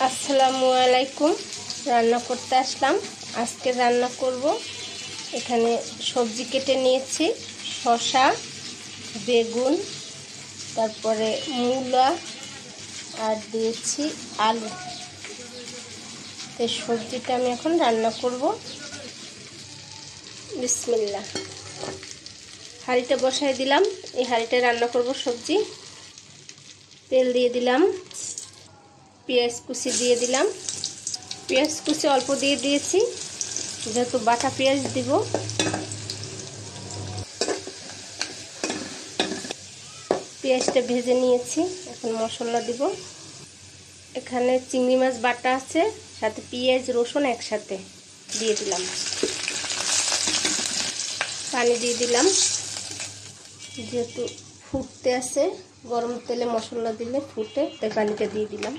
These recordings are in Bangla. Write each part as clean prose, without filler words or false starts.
আসসালামু আলাইকুম। রান্না করতে আসলাম। আজকে রান্না করব। এখানে সবজি কেটে নিয়েছি, শসা, বেগুন, তারপরে মূলা আর দিয়েছি আলু। তো সবজিটা আমি এখন রান্না করব। বিসমিল্লাহ। হাঁড়িটা বসাই দিলাম। এই হাঁড়িটায় রান্না করব সবজি। তেল দিয়ে দিলাম, পেঁয়াজ কুচি দিয়ে দিলাম। পেঁয়াজ কুচি অল্প দিয়ে দিয়েছি, যেহেতু বাটা পেঁয়াজ দিব। পেঁয়াজটা ভেজে নিয়েছি, এখন মশলা দিব। এখানে চিংড়ি মাছ বাটা আছে, সাথে পেঁয়াজ রসুন একসাথে দিয়ে দিলাম। পানি দিয়ে দিলাম, যেহেতু ফুটতে আছে, গরম তেলে মশলা দিলে ফুটে, তাই পানিটা দিয়ে দিলাম।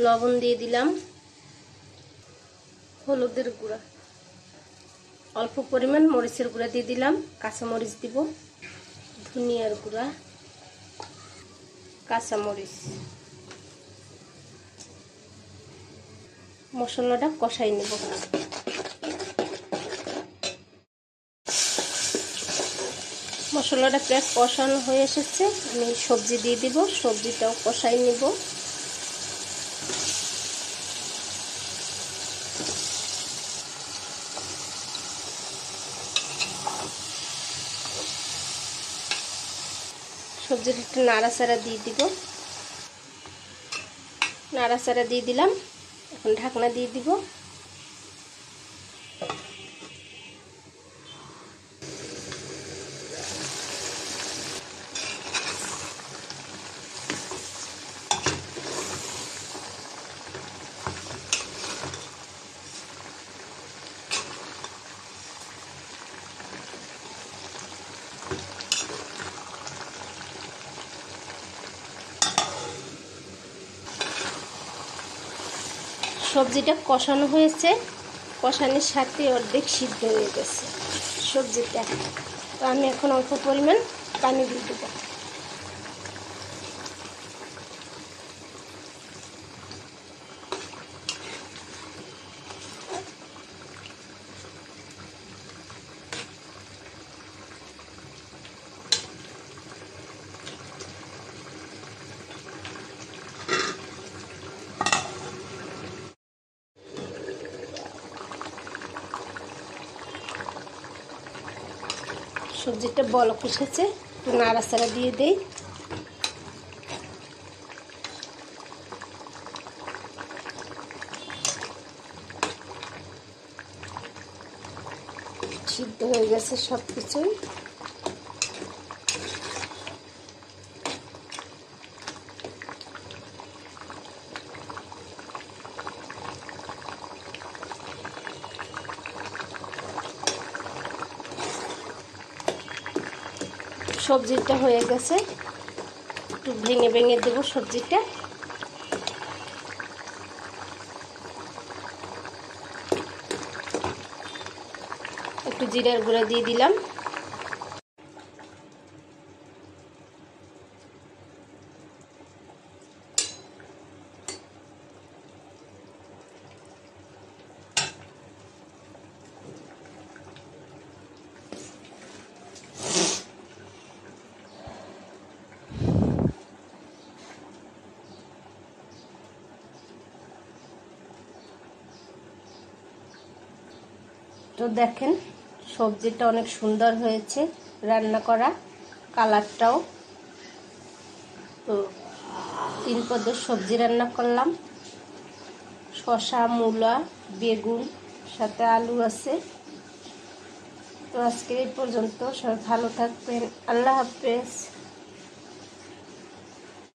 লবণ দিয়ে দিলাম, হলুদের গুঁড়া, অল্প পরিমাণ মরিচের গুঁড়া দিয়ে দিলাম, কাঁচামরিচ দিব, ধনিয়ার গুঁড়া, কাঁচামরিচ। মশলাটা কষাই নেব। মশলাটা প্রায় কষানো হয়ে এসেছে, আমি সবজি দিয়ে দিব। সবজিটাও কষাই নেব। সবজিটা একটু নাড়াচাড়া দিয়ে দিব। নাড়াচাড়া দিয়ে দিলাম, এখন ঢাকনা দিয়ে দিব। সবজিটা কষানো হয়েছে, কষানোর সাথে অর্ধেক সিদ্ধ হয়ে গেছে সবজিটা। তো আমি এখন অল্প পরিমাণ পানি দিয়ে দেব। সবজিটা বলক এসেছে, একটু নাড়াচাড়া দিয়ে দেই। সিদ্ধ হয়ে গেছে সব কিছুই। সবজিটা হয়ে গেছে, একটু ভেঙে ভেঙে দেবো সবজিটা। একটু জিরার গুঁড়া দিয়ে দিলাম। তো দেখেন, সবজিটা অনেক সুন্দর হয়েছে রান্না করা, কালারটাও। তো 3 পদের সবজি রান্না করলাম, শসা, মূলা, বেগুন, সাথে আলু আছে। তো আজকে এই পর্যন্ত। সবাই ভালো থাকবেন। আল্লাহ হাফেজ।